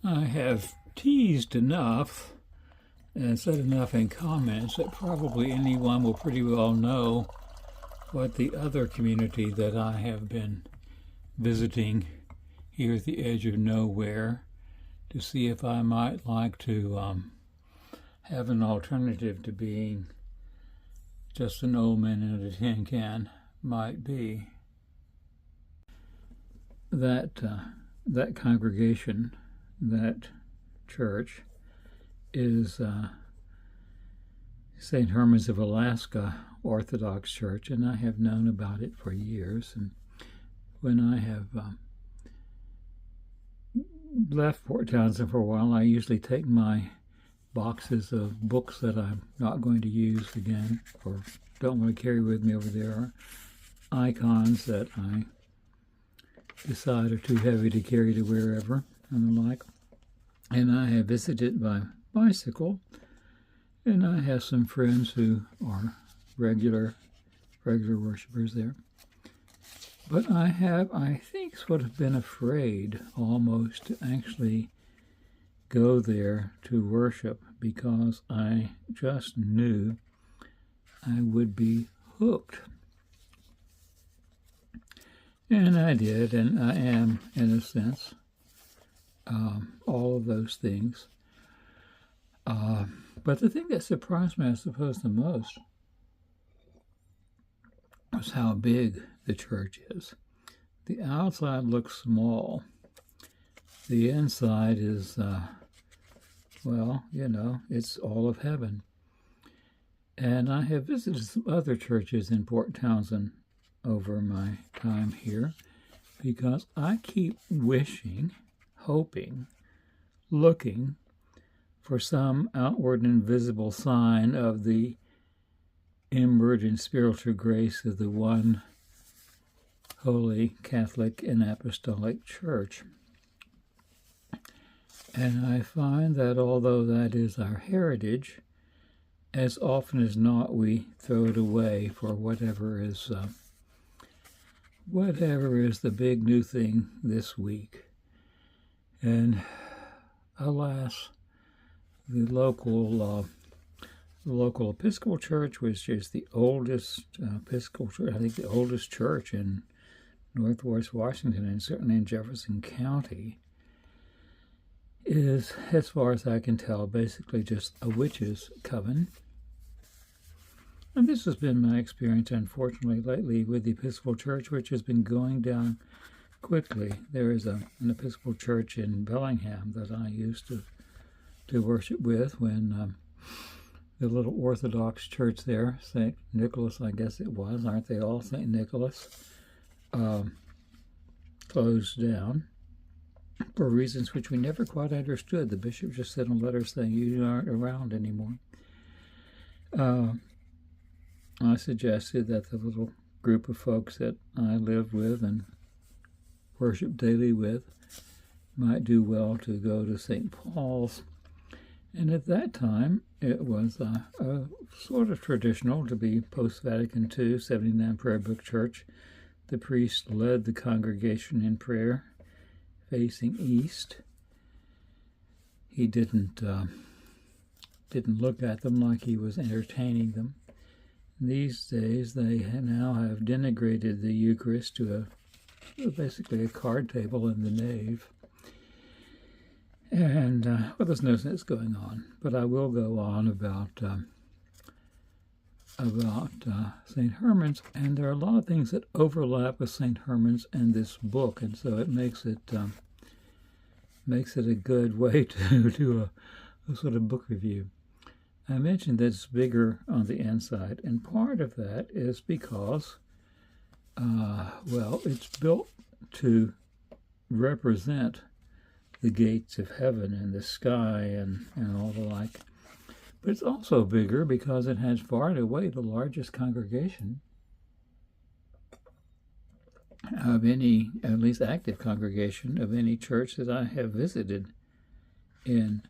I have teased enough and said enough in comments that probably anyone will pretty well know what the other community that I have been visiting here at the edge of nowhere to see if I might like to have an alternative to being just an old man in a tin can might be. That congregation, that church, is St. Herman's of Alaska Orthodox Church, and I have known about it for years. And when I have left Fort Townsend for a while, I usually take my boxes of books that I'm not going to use again or don't want to carry with me over there, or icons that I decide are too heavy to carry to wherever and the like. And I have visited by bicycle, and I have some friends who are regular worshipers there. But I think, sort of been afraid almost to actually go there to worship because I just knew I would be hooked. And I did, and I am, in a sense, all of those things. But the thing that surprised me, I suppose, the most was how big the church is. The outside looks small. The inside is, it's all of heaven. And I have visited some other churches in Port Townsend over my time here because I keep wishing, hoping, looking for some outward and visible sign of the inward and spiritual grace of the one holy Catholic and Apostolic Church. And I find that although that is our heritage, as often as not we throw it away for whatever is the big new thing this week. And alas, the local Episcopal Church, which is the oldest Episcopal church, I think the oldest church in Northwest Washington and certainly in Jefferson County, is, as far as I can tell, basically just a witch's coven. And this has been my experience, unfortunately, lately with the Episcopal Church, which has been going down quickly. There is an Episcopal Church in Bellingham that I used to worship with when the little Orthodox church there, St. Nicholas, I guess it was, aren't they all St. Nicholas, closed down for reasons which we never quite understood. The bishop just sent a letter saying, you aren't around anymore. I suggested that the little group of folks that I live with and worship daily with might do well to go to St. Paul's. And at that time, it was a sort of traditional to be post-Vatican II, 79 Prayer Book Church. The priest led the congregation in prayer, facing east. He didn't look at them like he was entertaining them. These days, they now have denigrated the Eucharist to basically a card table in the nave. And, there's no sense going on. But I will go on about St. Herman's, and there are a lot of things that overlap with St. Herman's and this book, and so it makes it a good way to do a sort of book review. I mentioned that it's bigger on the inside, and part of that is because, it's built to represent the gates of heaven and the sky and all the like. But it's also bigger because it has far and away the largest congregation of any, at least active congregation, of any church that I have visited in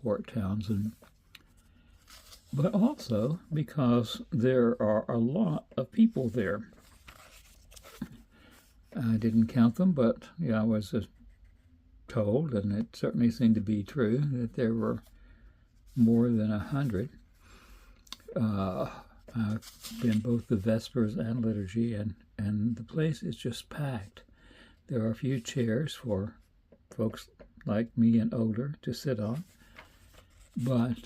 Port Townsend. But also because there are a lot of people there. I didn't count them, but I was told, and it certainly seemed to be true, that there were more than 100. I've been both the Vespers and liturgy, and the place is just packed. There are a few chairs for folks like me and older to sit on, but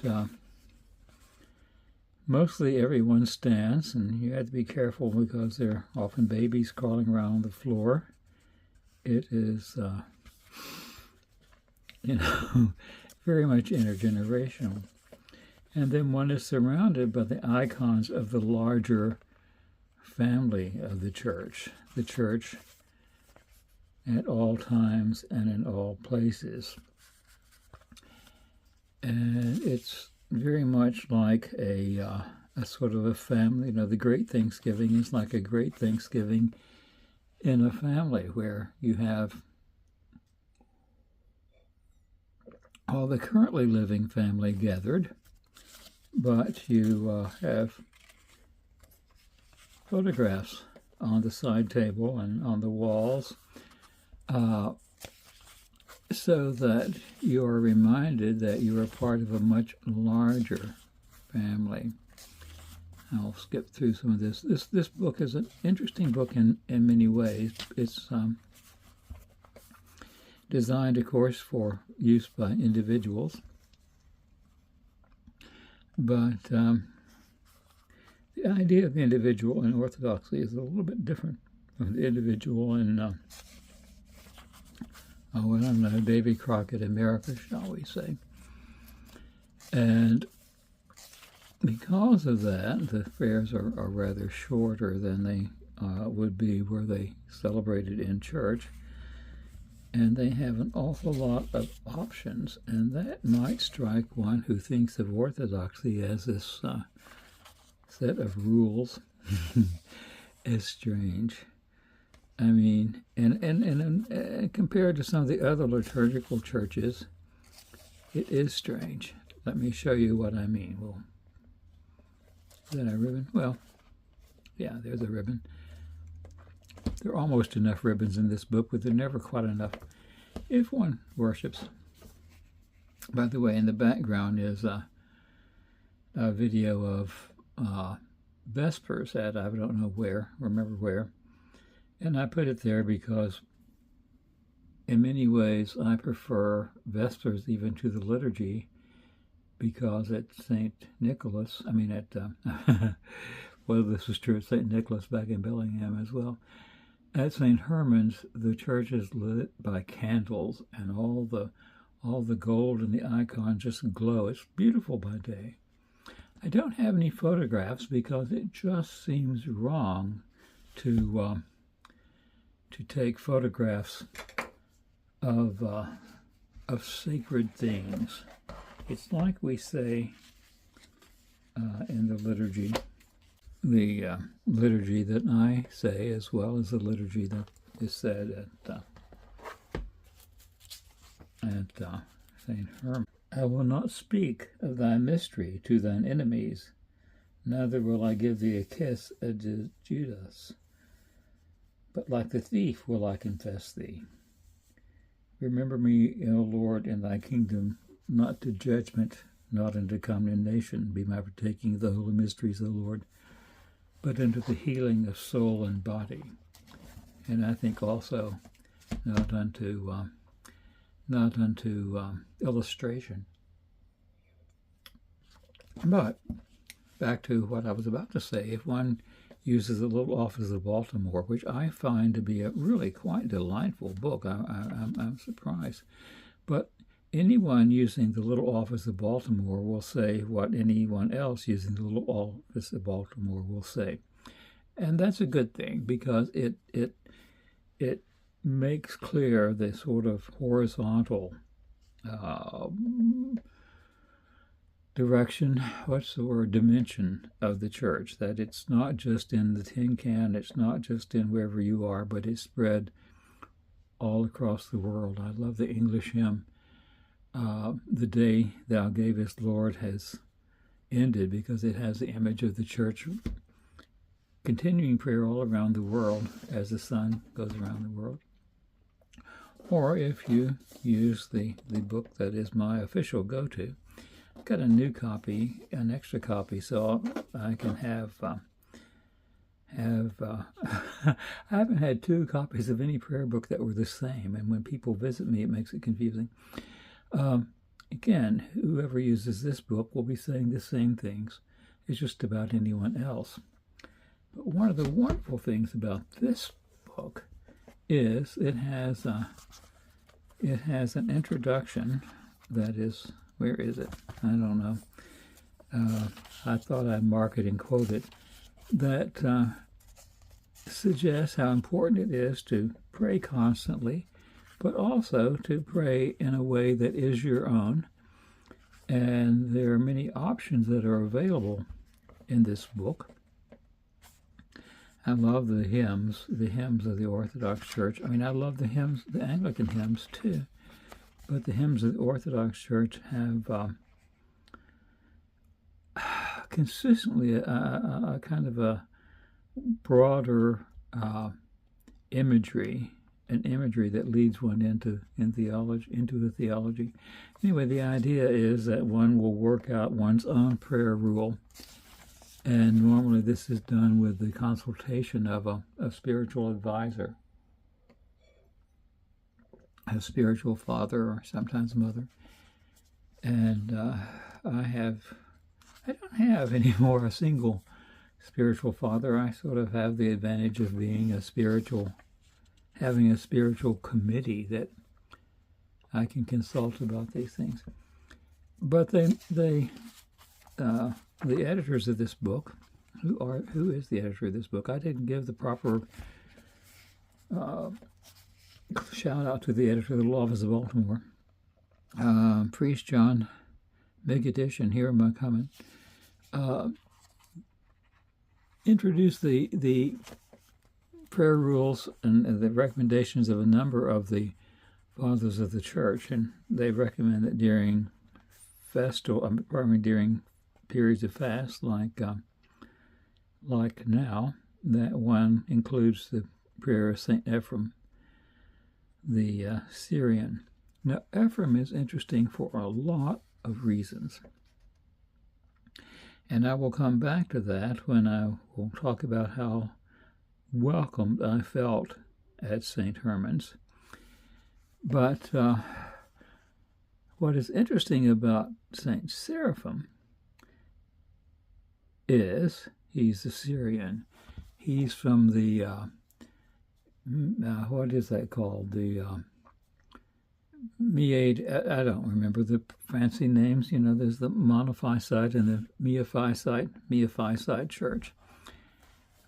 mostly everyone stands, and you have to be careful because there are often babies crawling around the floor. It is, very much intergenerational. And then one is surrounded by the icons of the larger family of the church at all times and in all places. And it's very much like a sort of a family. The Great Thanksgiving is like a great Thanksgiving in a family where you have all the currently living family gathered, but you have photographs on the side table and on the walls, so that you are reminded that you are part of a much larger family. I'll skip through some of this. This book is an interesting book in many ways. It's designed, of course, for use by individuals. But the idea of the individual in Orthodoxy is a little bit different from the individual in, I don't know, Davy Crockett America, shall we say. And because of that, the fairs are rather shorter than they would be were they celebrated in church. And they have an awful lot of options, and that might strike one who thinks of Orthodoxy as this set of rules as strange. I mean, and compared to some of the other liturgical churches, it is strange. Let me show you what I mean. Well, is that a ribbon? Well, yeah, there's a ribbon. There are almost enough ribbons in this book, but they're never quite enough if one worships. By the way, in the background is a video of Vespers at I don't know where, remember where. And I put it there because in many ways I prefer Vespers even to the liturgy, because at St. Nicholas, well, this was true at St. Nicholas back in Bellingham as well. At St. Herman's, the church is lit by candles, and all the gold and the icons just glow. It's beautiful by day. I don't have any photographs because it just seems wrong to take photographs of sacred things. It's like we say in the liturgy. The liturgy that I say, as well as the liturgy that is said at St. Herman. I will not speak of thy mystery to thine enemies, neither will I give thee a kiss as did Judas, but like the thief will I confess thee. Remember me, O Lord, in thy kingdom, not to judgment, not unto condemnation, be my partaking of the holy mysteries, O Lord, but unto the healing of soul and body. And I think also not unto illustration. But back to what I was about to say, if one uses the Little Office of Baltimore, which I find to be a really quite delightful book, I'm surprised. But anyone using the Little Office of Baltimore will say what anyone else using the Little Office of Baltimore will say. And that's a good thing, because it makes clear the sort of horizontal direction, dimension of the church, that it's not just in the tin can, it's not just in wherever you are, but it's spread all across the world. I love the English hymn, The Day Thou Gavest, Lord, has ended, because it has the image of the church continuing prayer all around the world as the sun goes around the world. or if you use the book that is my official go-to. I've got a new copy, an extra copy, so I can have I haven't had two copies of any prayer book that were the same, and when people visit me, it makes it confusing. Again, whoever uses this book will be saying the same things as just about anyone else. But one of the wonderful things about this book is it has an introduction that is, where is it? I don't know. I thought I'd mark it and quote it, that suggests how important it is to pray constantly, but also to pray in a way that is your own. And there are many options that are available in this book. I love the hymns of the Orthodox Church. I mean, I love the hymns, the Anglican hymns too, but the hymns of the Orthodox Church have consistently a kind of a broader imagery, an imagery that leads one into the theology. Anyway, the idea is that one will work out one's own prayer rule, and normally this is done with the consultation of a spiritual advisor, a spiritual father, or sometimes mother. And I don't have anymore a single spiritual father. I sort of have the advantage of being having a spiritual committee that I can consult about these things. But the editors of this book, who is the editor of this book? I didn't give the proper shout out to the editor of the Law Office of Baltimore, Priest John Megadish, and here am I coming. Introduced the prayer rules and the recommendations of a number of the fathers of the church, and they recommend that during during periods of fast, like now, that one includes the prayer of Saint Ephrem, the Syrian. Now, Ephrem is interesting for a lot of reasons, and I will come back to that when I will talk about how welcomed I felt at St. Herman's. But what is interesting about St. Seraphim is he's a Syrian. He's from the, what is that called? The I don't remember the fancy names. You know, there's the Monophysite and the Miaphysite church.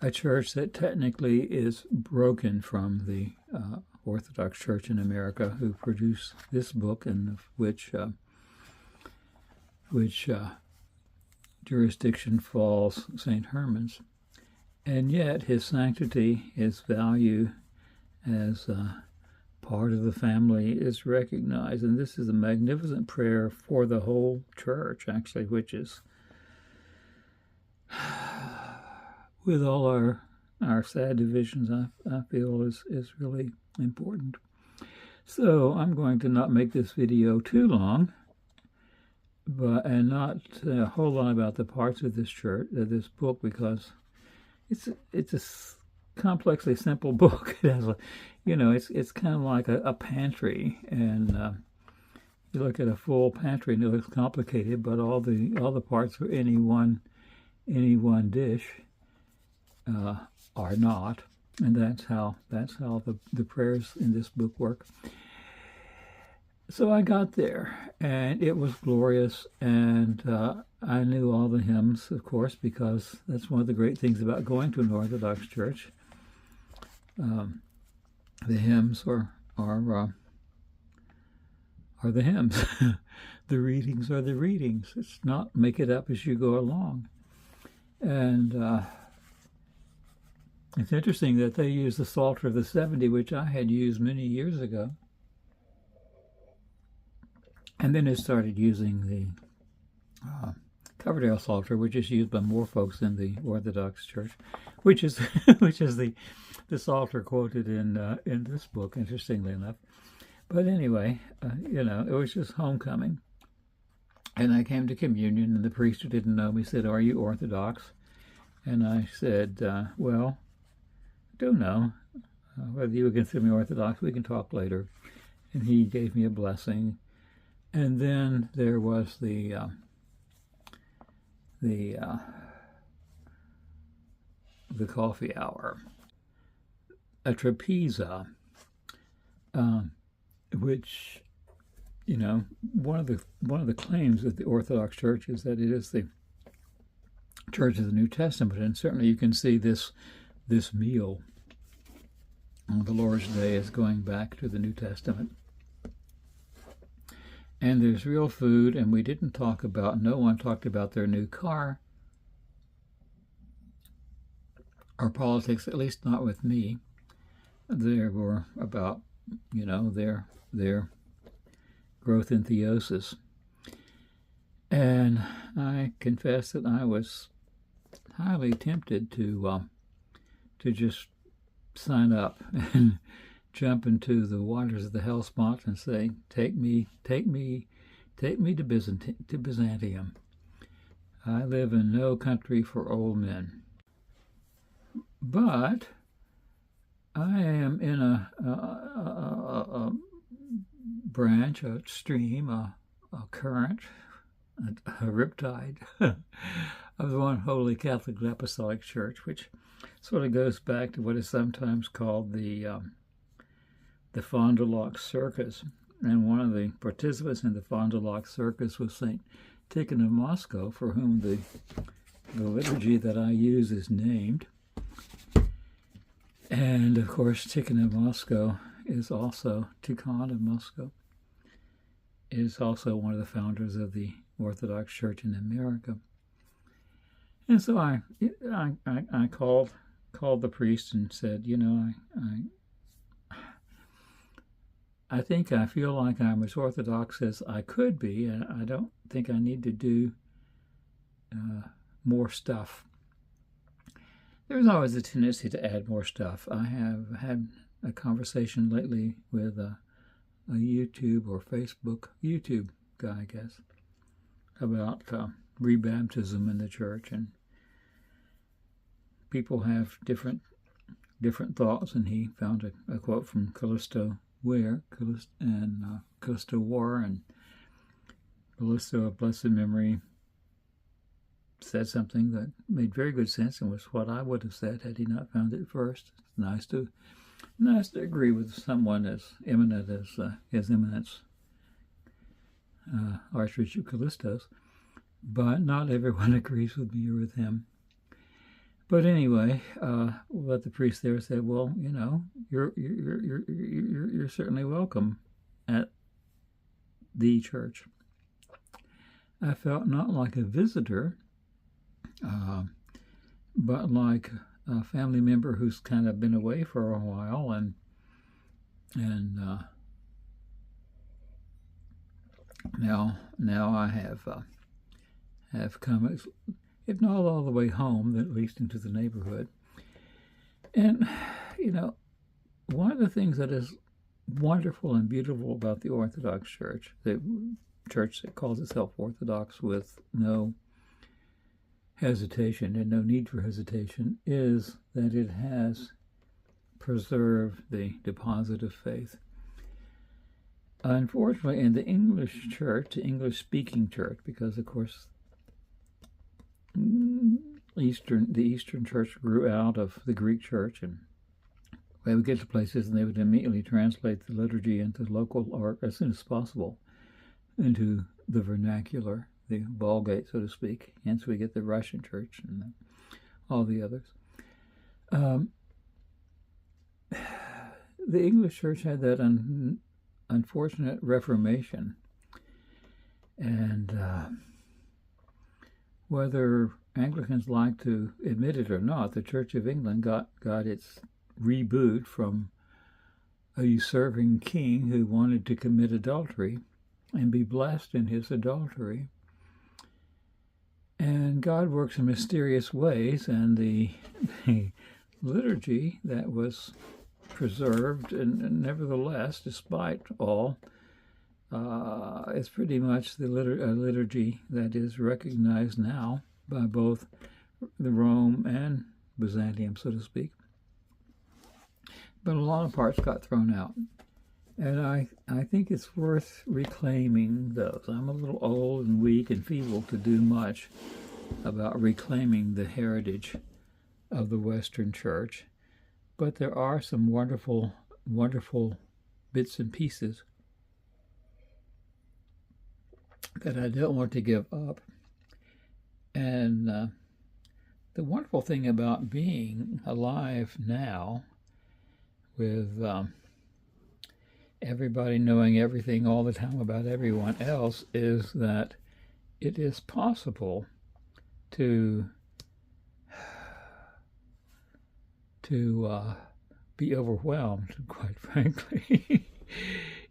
A church that technically is broken from the Orthodox Church in America, who produced this book, and of which jurisdiction falls St. Herman's. And yet his sanctity, his value as part of the family is recognized. And this is a magnificent prayer for the whole church, actually, which is, with all our sad divisions, I feel is really important. So I'm going to not make this video too long, and not a whole lot about the parts of this this book, because it's a complexly simple book. It has it's kind of like a pantry, and you look at a full pantry and it looks complicated, but all the parts for any one dish are not, and that's how the prayers in this book work. So I got there, and it was glorious, and I knew all the hymns, of course, because that's one of the great things about going to an Orthodox church. The hymns are the hymns. The readings are the readings. It's not make it up as you go along. And it's interesting that they use the Psalter of the 70, which I had used many years ago. And then it started using the Coverdale Psalter, which is used by more folks in the Orthodox Church, which is the Psalter quoted in this book, interestingly enough. But anyway, it was just homecoming. And I came to communion, and the priest who didn't know me said, "Are you Orthodox?" And I said, "Well, I don't know. Whether you would consider me Orthodox, we can talk later." And he gave me a blessing. And then there was the coffee hour, a trapeza, which, one of the claims of the Orthodox Church is that it is the Church of the New Testament, and certainly you can see this meal on the Lord's Day is going back to the New Testament. And there's real food, and no one talked about their new car or politics, at least not with me. There were about, their growth in theosis. And I confess that I was highly tempted to just sign up and jump into the waters of the Hellespont and say, take me to Byzantium. I live in no country for old men. But I am in a branch, a stream, a current, a riptide of the one Holy Catholic Apostolic Church, which sort of goes back to what is sometimes called the Fond du Lac Circus. And one of the participants in the Fond du Lac Circus was St. Tikhon of Moscow, for whom the liturgy that I use is named. And of course, Tikhon of Moscow is also one of the founders of the Orthodox Church in America. And so I called the priest and said, I think I feel like I'm as Orthodox as I could be, and I don't think I need to do more stuff. There's always a tendency to add more stuff. I have had a conversation lately with a YouTube or YouTube guy, I guess, about rebaptism in the church, and people have different thoughts. And he found a quote from Callisto War, and Callisto of blessed memory said something that made very good sense and was what I would have said had he not found it first. It's nice to agree with someone as eminent as His Eminence Archbishop Callistos, but not everyone agrees with me or with him. But anyway, what the priest there said, well, you're certainly welcome at the church. I felt not like a visitor, but like a family member who's kind of been away for a while, and now I have come, if not all the way home, at least into the neighborhood. And one of the things that is wonderful and beautiful about the Orthodox Church, the church that calls itself Orthodox with no hesitation and no need for hesitation, is that it has preserved the deposit of faith. Unfortunately, in the English church, the English-speaking church, because of course the Eastern Church grew out of the Greek Church, and they would get to places and they would immediately translate the liturgy into local, or as soon as possible, into the vernacular, the Vulgate, so to speak. Hence we get the Russian Church and all the others. The English Church had that unfortunate Reformation, and whether Anglicans like to admit it or not, the Church of England got its reboot from a usurping king who wanted to commit adultery and be blessed in his adultery. And God works in mysterious ways, and the liturgy that was preserved, and nevertheless, despite all, it's pretty much the liturgy that is recognized now by both the Rome and Byzantium, so to speak. But a lot of parts got thrown out. And I think it's worth reclaiming those. I'm a little old and weak and feeble to do much about reclaiming the heritage of the Western Church, but there are some wonderful, wonderful bits and pieces that I don't want to give up. And the wonderful thing about being alive now, with everybody knowing everything all the time about everyone else, is that it is possible to be overwhelmed, quite frankly.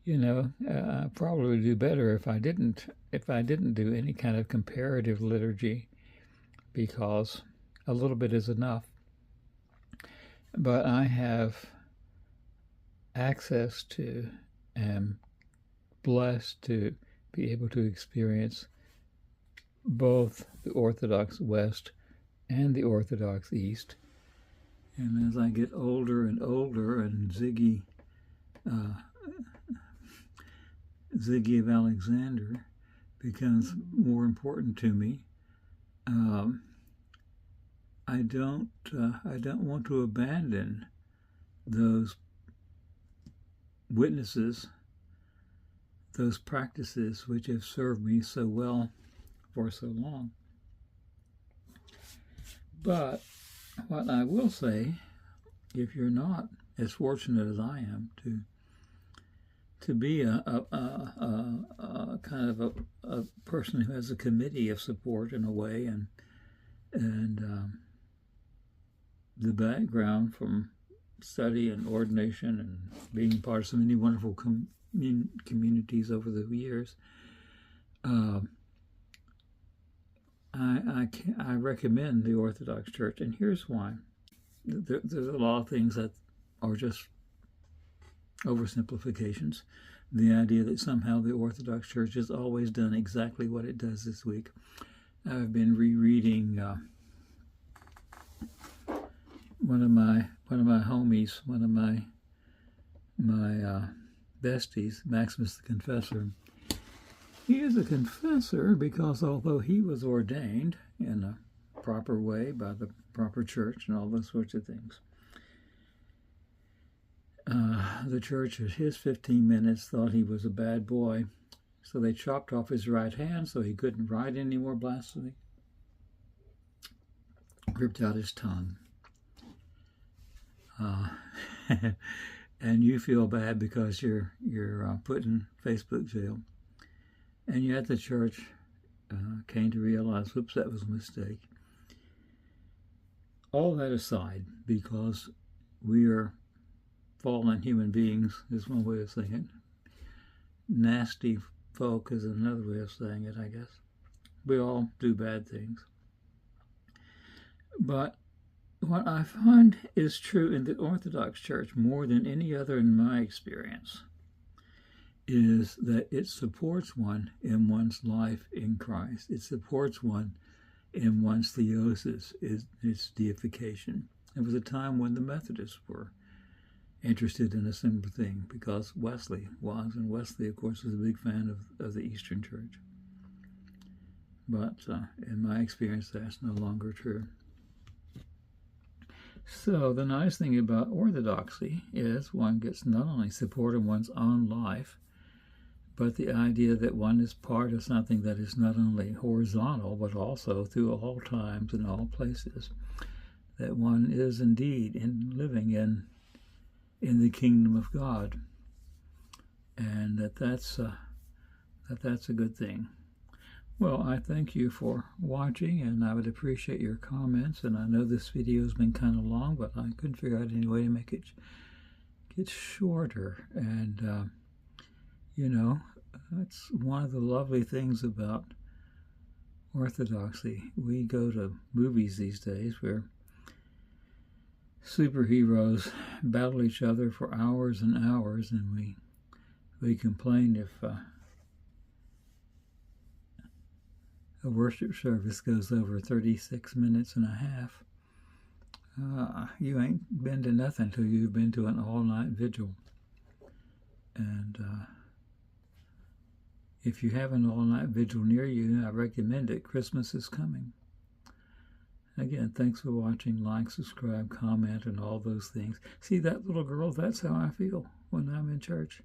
You know, I probably would do better if I didn't do any kind of comparative liturgy, because a little bit is enough. But I have access to, am blessed to be able to experience both the Orthodox West and the Orthodox East. And as I get older and older, and Ziggy of Alexander becomes more important to me, I don't want to abandon those witnesses, those practices which have served me so well for so long. But what I will say, if you're not as fortunate as I am to be a kind of a person who has a committee of support in a way, and the background from study and ordination and being part of so many wonderful communities over the years, I recommend the Orthodox Church, and here's why. There's a lot of things that are just oversimplifications. The idea that somehow the Orthodox Church has always done exactly what it does this week. I've been rereading one of my homies, one of my besties, Maximus the Confessor. He is a confessor because although he was ordained in a proper way by the proper church and all those sorts of things, the church at his 15 minutes thought he was a bad boy, so they chopped off his right hand so he couldn't write any more blasphemy, ripped out his tongue. And you feel bad because you're put in Facebook jail. And yet the church came to realize, whoops, that was a mistake. All that aside, because we are fallen human beings, is one way of saying it. Nasty folk is another way of saying it, I guess. We all do bad things. But what I find is true in the Orthodox Church more than any other in my experience is that it supports one in one's life in Christ. It supports one in one's theosis, its deification. There was a time when the Methodists were interested in a similar thing because Wesley was, and Wesley, of course, was a big fan of the Eastern Church. But in my experience, that's no longer true. So the nice thing about orthodoxy is one gets not only support in one's own life, but the idea that one is part of something that is not only horizontal, but also through all times and all places, that one is indeed living in the kingdom of God, and that's a good thing. Well, I thank you for watching, and I would appreciate your comments. And I know this video has been kind of long, but I couldn't figure out any way to make it get shorter. And you know, that's one of the lovely things about Orthodoxy. We go to movies these days where superheroes battle each other for hours and hours, and we complain if a worship service goes over 36 minutes and a half. You ain't been to nothing till you've been to an all-night vigil. And if you have an all-night vigil near you, I recommend it. Christmas is coming. Again, thanks for watching. Like, subscribe, comment, and all those things. See that little girl? That's how I feel when I'm in church.